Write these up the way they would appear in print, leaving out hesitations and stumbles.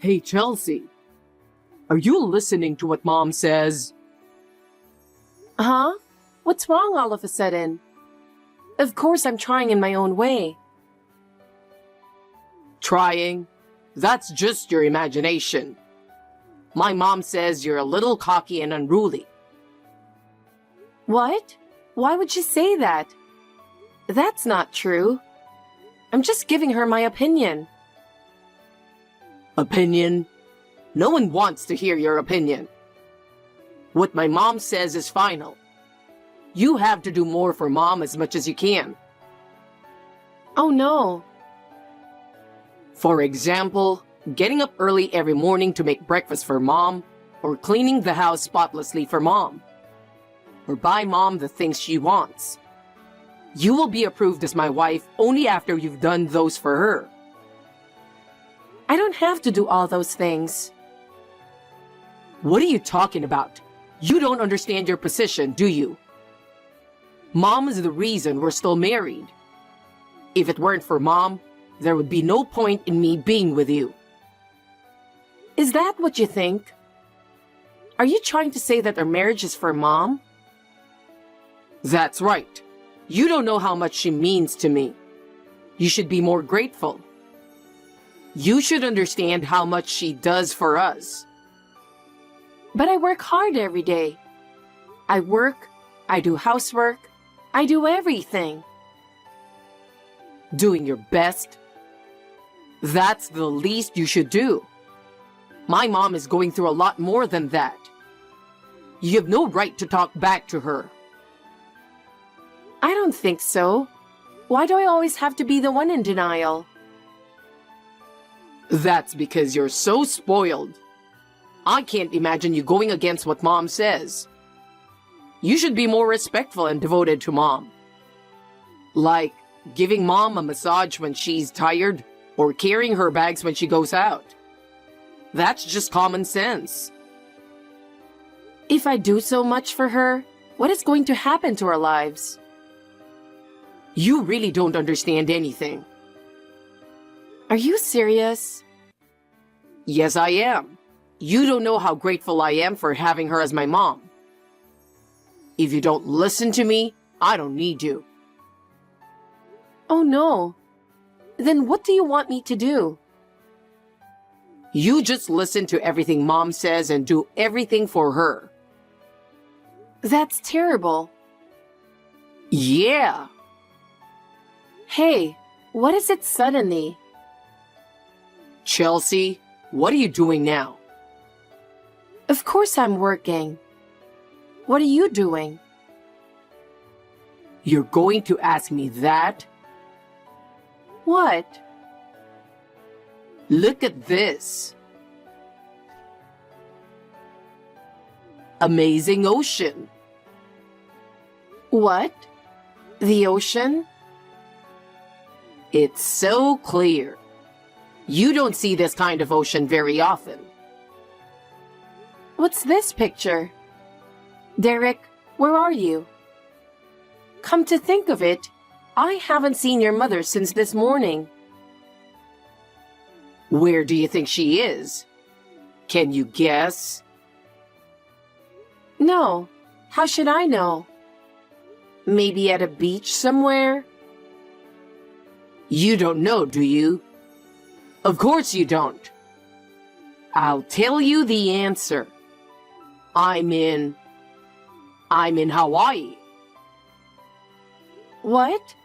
Hey, Chelsea, are you listening to what Mom says? Huh? What's wrong all of a sudden? Of course I'm trying in my own way. Trying? That's just your imagination. My mom says you're a little cocky and unruly. What? Why would you say that? That's not true. I'm just giving her my opinion. Opinion? No one wants to hear your opinion. What my mom says is final. You have to do more for Mom as much as you can. Oh no. For example, getting up early every morning to make breakfast for Mom, or cleaning the house spotlessly for Mom, or buy Mom the things she wants. You will be approved as my wife only after you've done those for her. I don't have to do all those things. What are you talking about? You don't understand your position, do you? Mom is the reason we're still married. If it weren't for Mom, there would be no point in me being with you. Is that what you think? Are you trying to say that our marriage is for Mom? That's right. You don't know how much she means to me. You should be more grateful. You should understand how much she does for us. But I work hard every day. I work, I do housework, I do everything. Doing your best? That's the least you should do. My mom is going through a lot more than that. You have no right to talk back to her. I don't think so. Why do I always have to be the one in denial? That's because you're so spoiled. I can't imagine you going against what Mom says. You should be more respectful and devoted to Mom. Like giving Mom a massage when she's tired or carrying her bags when she goes out. That's just common sense. If I do so much for her, what is going to happen to our lives? You really don't understand anything. Are you serious? Yes, I am. You don't know how grateful I am for having her as my mom. If you don't listen to me, I don't need you. Oh no. Then what do you want me to do? You just listen to everything Mom says and do everything for her. That's terrible. Yeah. Hey, what is it suddenly? Chelsea, what are you doing now? Of course I'm working. What are you doing? You're going to ask me that? What? Look at this. Amazing ocean. What? The ocean? It's so clear. You don't see this kind of ocean very often. What's this picture? Derek, where are you? Come to think of it, I haven't seen your mother since this morning. Where do you think she is? Can you guess? No, how should I know? Maybe at a beach somewhere? You don't know, do you? Of course you don't. I'll tell you the answer. I'm in Hawaii. What?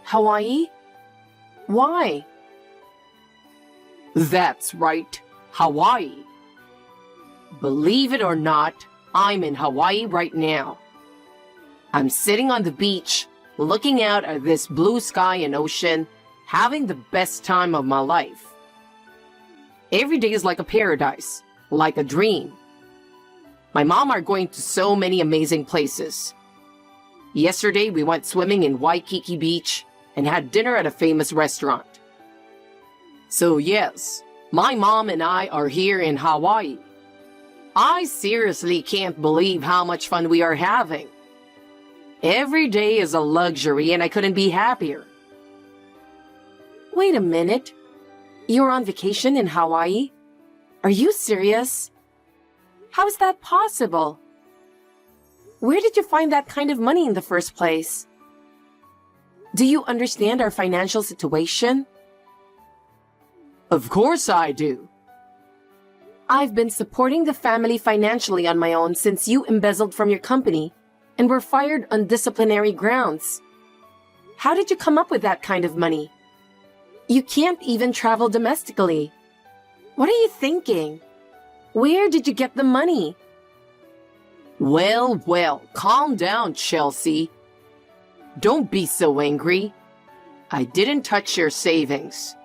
Hawaii? Why? That's right, Hawaii. Believe it or not, I'm in Hawaii right now. I'm sitting on the beach, looking out at this blue sky and ocean, having the best time of my life. Every day is like a paradise, like a dream. My mom are going to so many amazing places. Yesterday, we went swimming in Waikiki Beach and had dinner at a famous restaurant. So yes, my mom and I are here in Hawaii. I seriously can't believe how much fun we are having. Every day is a luxury and I couldn't be happier. Wait a minute. You're on vacation in Hawaii? Are you serious? How is that possible? Where did you find that kind of money in the first place? Do you understand our financial situation? Of course I do. I've been supporting the family financially on my own since you embezzled from your company and were fired on disciplinary grounds. How did you come up with that kind of money? You can't even travel domestically. What are you thinking? Where did you get the money? Well, calm down, Chelsea. Don't be so angry. I didn't touch your savings.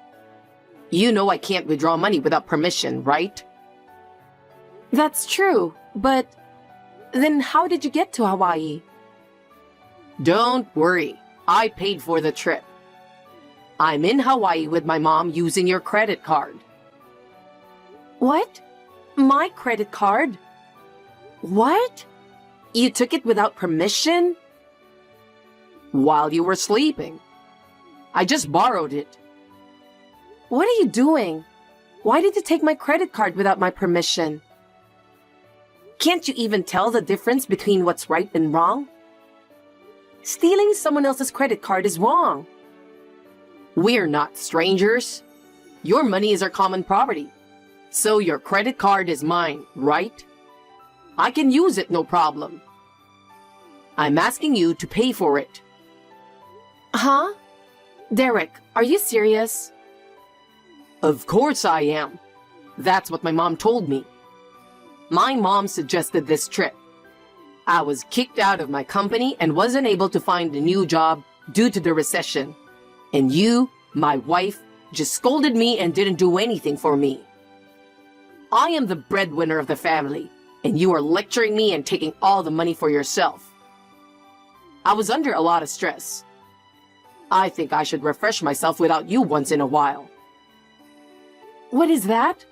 You know I can't withdraw money without permission, right? That's true, but then how did you get to Hawaii? Don't worry. I paid for the trip. I'm in Hawaii with my mom using your credit card. What? My credit card? What? You took it without permission? While you were sleeping. I just borrowed it. What are you doing? Why did you take my credit card without my permission? Can't you even tell the difference between what's right and wrong? Stealing someone else's credit card is wrong. We're not strangers. Your money is our common property. So your credit card is mine, right? I can use it, no problem. I'm asking you to pay for it. Huh? Derek, are you serious? Of course I am. That's what my mom told me. My mom suggested this trip. I was kicked out of my company and wasn't able to find a new job due to the recession. And you, my wife, just scolded me and didn't do anything for me. I am the breadwinner of the family, and you are lecturing me and taking all the money for yourself. I was under a lot of stress. I think I should refresh myself without you once in a while. What is that?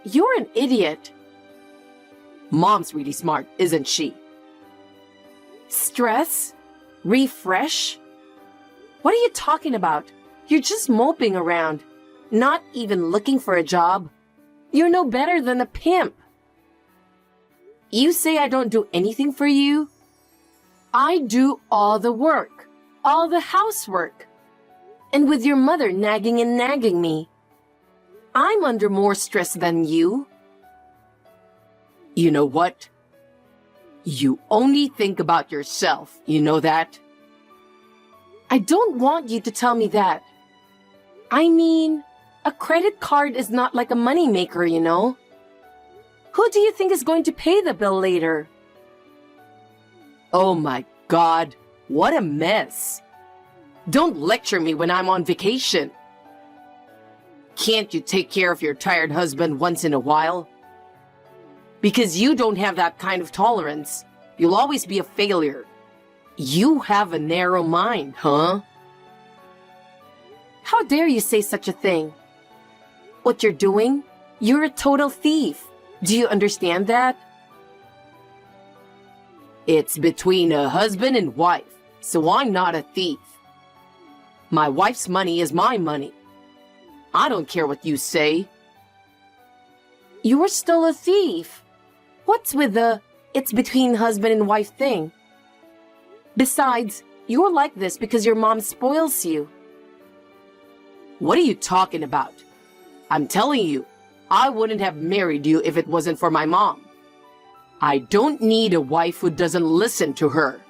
You're an idiot. Mom's really smart, isn't she? Stress? Refresh? What are you talking about? You're just moping around, not even looking for a job. You're no better than a pimp. You say I don't do anything for you? I do all the work, all the housework. And with your mother nagging and nagging me, I'm under more stress than you. You know what? You only think about yourself, you know that? I don't want you to tell me that. I mean, a credit card is not like a money maker, you know? Who do you think is going to pay the bill later? Oh my God, what a mess. Don't lecture me when I'm on vacation. Can't you take care of your tired husband once in a while? Because you don't have that kind of tolerance. You'll always be a failure. You have a narrow mind, huh? How dare you say such a thing? What you're doing? You're a total thief. Do you understand that? It's between a husband and wife, so I'm not a thief. My wife's money is my money. I don't care what you say. You're still a thief. What's with the it's between husband and wife thing? Besides, you're like this because your mom spoils you. What are you talking about? I'm telling you, I wouldn't have married you if it wasn't for my mom. I don't need a wife who doesn't listen to her.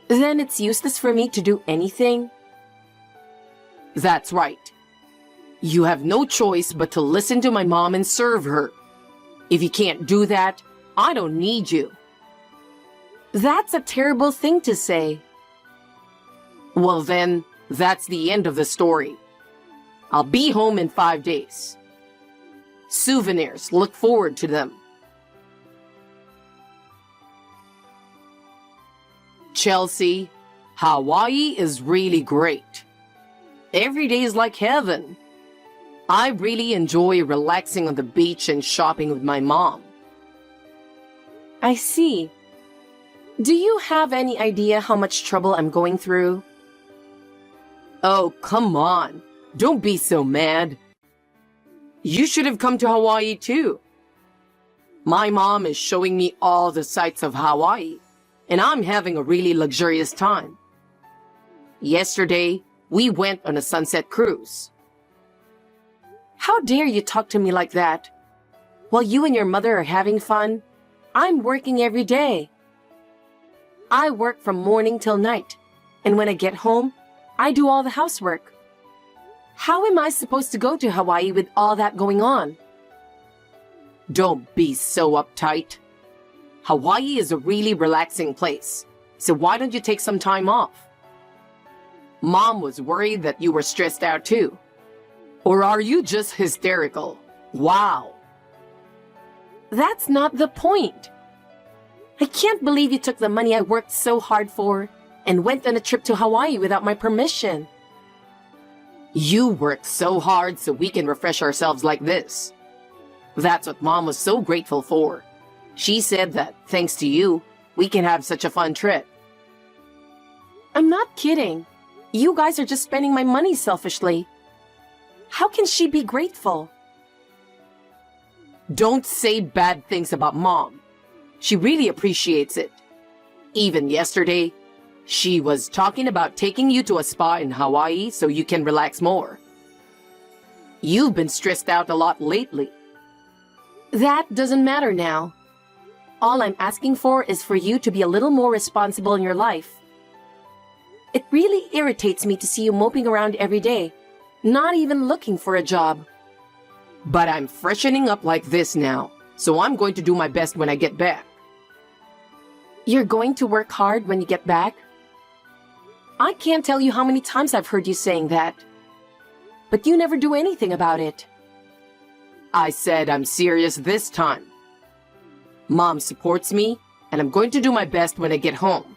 Then it's useless for me to do anything? That's right. You have no choice but to listen to my mom and serve her. If you can't do that, I don't need you. That's a terrible thing to say. Well then, that's the end of the story. I'll be home in 5 days. Souvenirs, look forward to them. Chelsea, Hawaii is really great. Every day is like heaven. I really enjoy relaxing on the beach and shopping with my mom. I see. Do you have any idea how much trouble I'm going through? Oh, come on. Don't be so mad. You should have come to Hawaii too. My mom is showing me all the sights of Hawaii, and I'm having a really luxurious time. Yesterday, we went on a sunset cruise. How dare you talk to me like that? While you and your mother are having fun, I'm working every day. I work from morning till night, and when I get home, I do all the housework. How am I supposed to go to Hawaii with all that going on? Don't be so uptight. Hawaii is a really relaxing place, so why don't you take some time off? Mom was worried that you were stressed out too. Or are you just hysterical? Wow. That's not the point. I can't believe you took the money I worked so hard for and went on a trip to Hawaii without my permission. You worked so hard so we can refresh ourselves like this. That's what Mom was so grateful for. She said that, thanks to you, we can have such a fun trip. I'm not kidding. You guys are just spending my money selfishly. How can she be grateful? Don't say bad things about Mom. She really appreciates it. Even yesterday, she was talking about taking you to a spa in Hawaii so you can relax more. You've been stressed out a lot lately. That doesn't matter now. All I'm asking for is for you to be a little more responsible in your life. It really irritates me to see you moping around every day, not even looking for a job. But I'm freshening up like this now, so I'm going to do my best when I get back. You're going to work hard when you get back? I can't tell you how many times I've heard you saying that. But you never do anything about it. I said I'm serious this time. Mom supports me, and I'm going to do my best when I get home.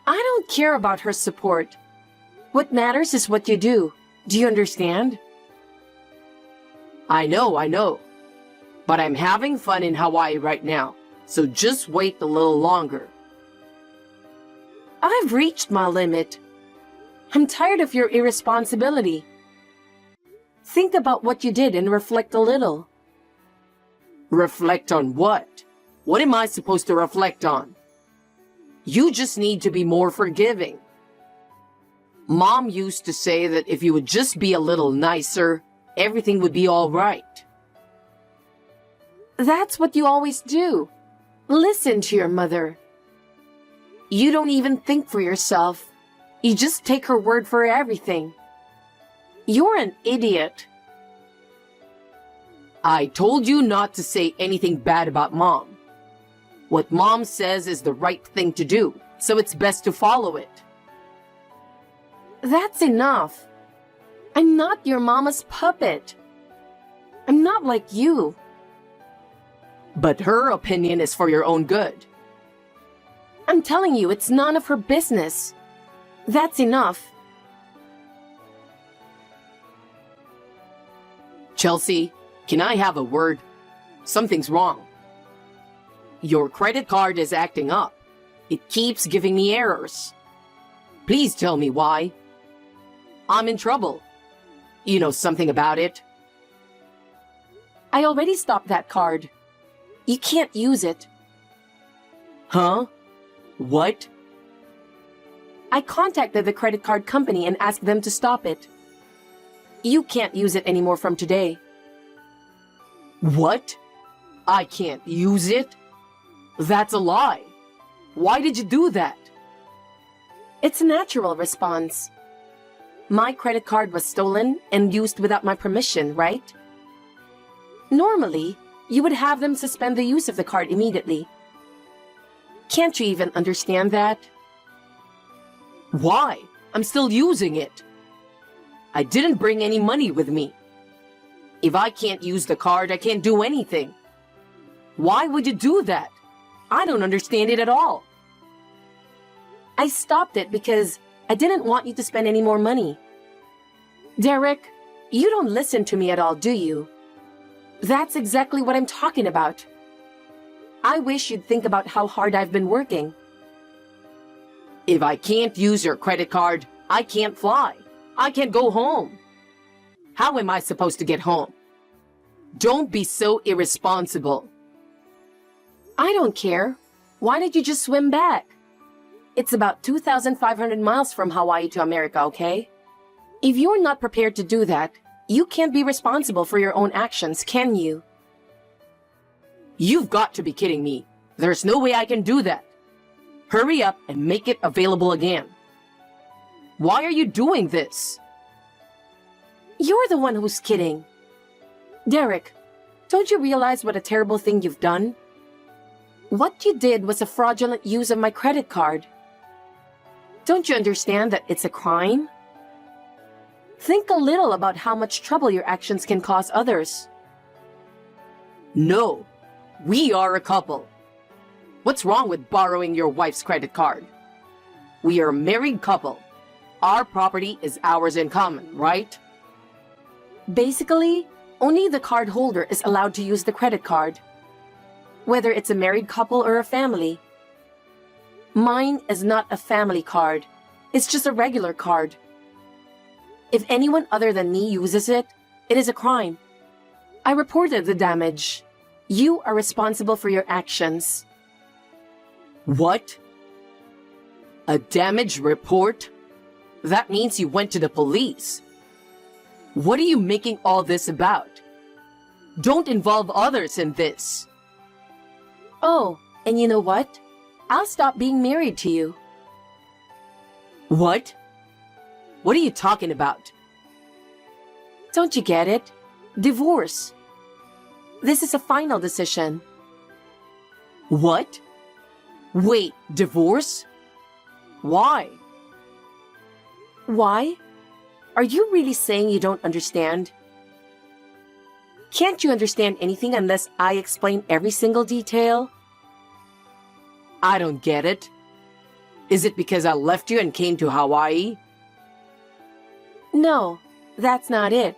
I don't care about her support. What matters is what you do. Do you understand? I know. But I'm having fun in Hawaii right now, so just wait a little longer. I've reached my limit. I'm tired of your irresponsibility. Think about what you did and reflect a little. Reflect on what? What am I supposed to reflect on? You just need to be more forgiving. Mom used to say that if you would just be a little nicer, everything would be all right. That's what you always do. Listen to your mother. You don't even think for yourself. You just take her word for everything. You're an idiot. I told you not to say anything bad about Mom. What Mom says is the right thing to do, so it's best to follow it. That's enough. I'm not your mama's puppet. I'm not like you. But her opinion is for your own good. I'm telling you, it's none of her business. That's enough. Chelsea, can I have a word? Something's wrong. Your credit card is acting up. It keeps giving me errors. Please tell me why. I'm in trouble. You know something about it? I already stopped that card. You can't use it. Huh? What? I contacted the credit card company and asked them to stop it. You can't use it anymore from today. What? I can't use it? That's a lie. Why did you do that? It's a natural response. My credit card was stolen and used without my permission, right? Normally, you would have them suspend the use of the card immediately. Can't you even understand that? Why? I'm still using it. I didn't bring any money with me. If I can't use the card, I can't do anything. Why would you do that? I don't understand it at all. I stopped it because I didn't want you to spend any more money. Derek, you don't listen to me at all, do you? That's exactly what I'm talking about. I wish you'd think about how hard I've been working. If I can't use your credit card, I can't fly. I can't go home. How am I supposed to get home? Don't be so irresponsible. I don't care. Why did you just swim back? It's about 2,500 miles from Hawaii to America, okay? If you're not prepared to do that, you can't be responsible for your own actions, can you? You've got to be kidding me. There's no way I can do that. Hurry up and make it available again. Why are you doing this? You're the one who's kidding. Derek, don't you realize what a terrible thing you've done? What you did was a fraudulent use of my credit card. Don't you understand that it's a crime? Think a little about how much trouble your actions can cause others. No, we are a couple. What's wrong with borrowing your wife's credit card? We are a married couple. Our property is ours in common, right? Basically, only the card holder is allowed to use the credit card, whether it's a married couple or a family. Mine is not a family card. It's just a regular card. If anyone other than me uses it, it is a crime. I reported the damage. You are responsible for your actions. What? A damage report? That means you went to the police. What are you making all this about? Don't involve others in this. Oh, and you know what? I'll stop being married to you. What? What are you talking about? Don't you get it? Divorce. This is a final decision. What? Wait, divorce? Why? Why? Are you really saying you don't understand? Can't you understand anything unless I explain every single detail? I don't get it. Is it because I left you and came to Hawaii? No, that's not it.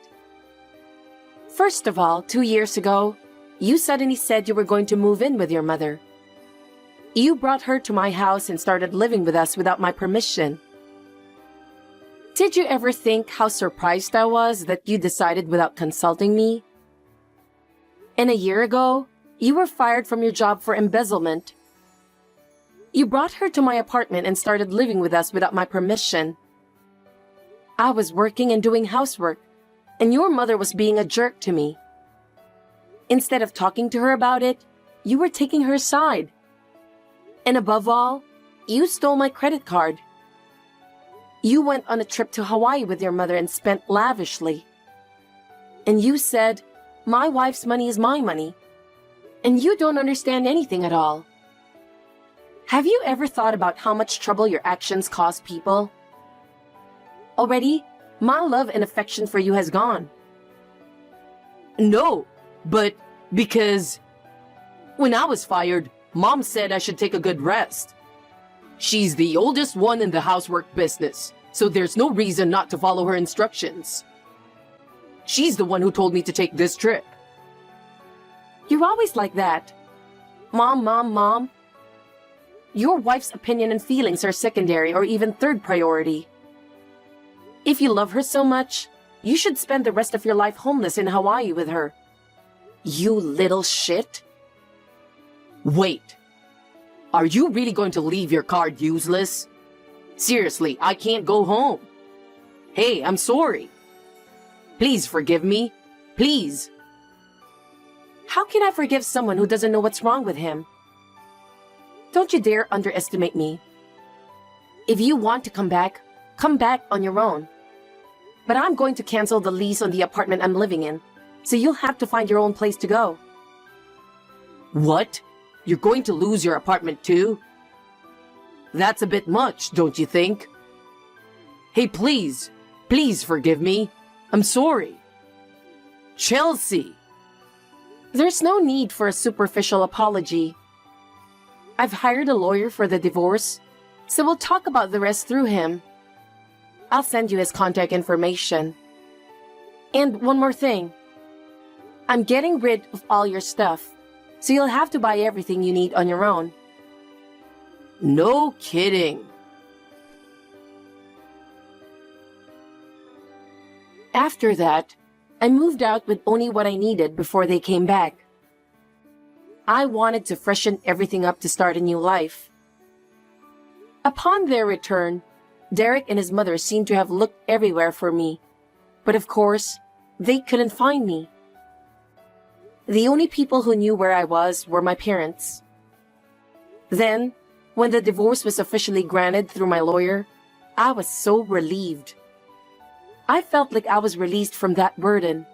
First of all, 2 years ago, you suddenly said you were going to move in with your mother. You brought her to my house and started living with us without my permission. Did you ever think how surprised I was that you decided without consulting me? And a year ago, you were fired from your job for embezzlement. You brought her to my apartment and started living with us without my permission. I was working and doing housework, and your mother was being a jerk to me. Instead of talking to her about it, you were taking her side. And above all, you stole my credit card. You went on a trip to Hawaii with your mother and spent lavishly. And you said, my wife's money is my money. And you don't understand anything at all. Have you ever thought about how much trouble your actions cause people? Already, my love and affection for you has gone. No, but because when I was fired, Mom said I should take a good rest. She's the oldest one in the housework business, so there's no reason not to follow her instructions. She's the one who told me to take this trip. You're always like that. Mom, mom, mom. Your wife's opinion and feelings are secondary or even third priority. If you love her so much, you should spend the rest of your life homeless in Hawaii with her. You little shit. Wait. Are you really going to leave your card useless? Seriously, I can't go home. Hey, I'm sorry. Please forgive me. Please. How can I forgive someone who doesn't know what's wrong with him? Don't you dare underestimate me. If you want to come back on your own. But I'm going to cancel the lease on the apartment I'm living in, so you'll have to find your own place to go. What? You're going to lose your apartment too? That's a bit much, don't you think? Hey, please forgive me. I'm sorry. Chelsea. There's no need for a superficial apology. I've hired a lawyer for the divorce, so we'll talk about the rest through him. I'll send you his contact information. And one more thing. I'm getting rid of all your stuff, so you'll have to buy everything you need on your own. No kidding. After that, I moved out with only what I needed before they came back. I wanted to freshen everything up to start a new life. Upon their return, Derek and his mother seemed to have looked everywhere for me, but of course, they couldn't find me. The only people who knew where I was were my parents. Then, when the divorce was officially granted through my lawyer, I was so relieved. I felt like I was released from that burden.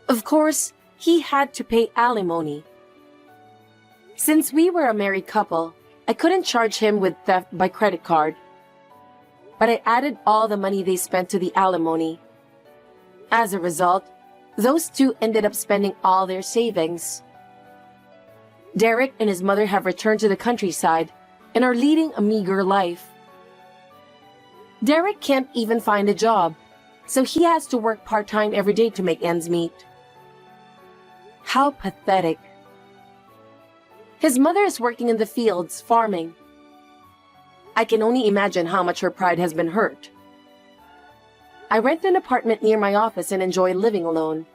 Of course, he had to pay alimony. Since we were a married couple, I couldn't charge him with theft by credit card. But I added all the money they spent to the alimony. As a result, those two ended up spending all their savings. Derek and his mother have returned to the countryside and are leading a meager life. Derek can't even find a job, so he has to work part-time every day to make ends meet. How pathetic. His mother is working in the fields, farming. I can only imagine how much her pride has been hurt. I rent an apartment near my office and enjoy living alone.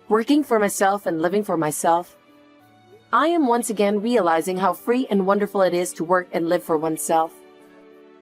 Working for myself and living for myself, I am once again realizing how free and wonderful it is to work and live for oneself.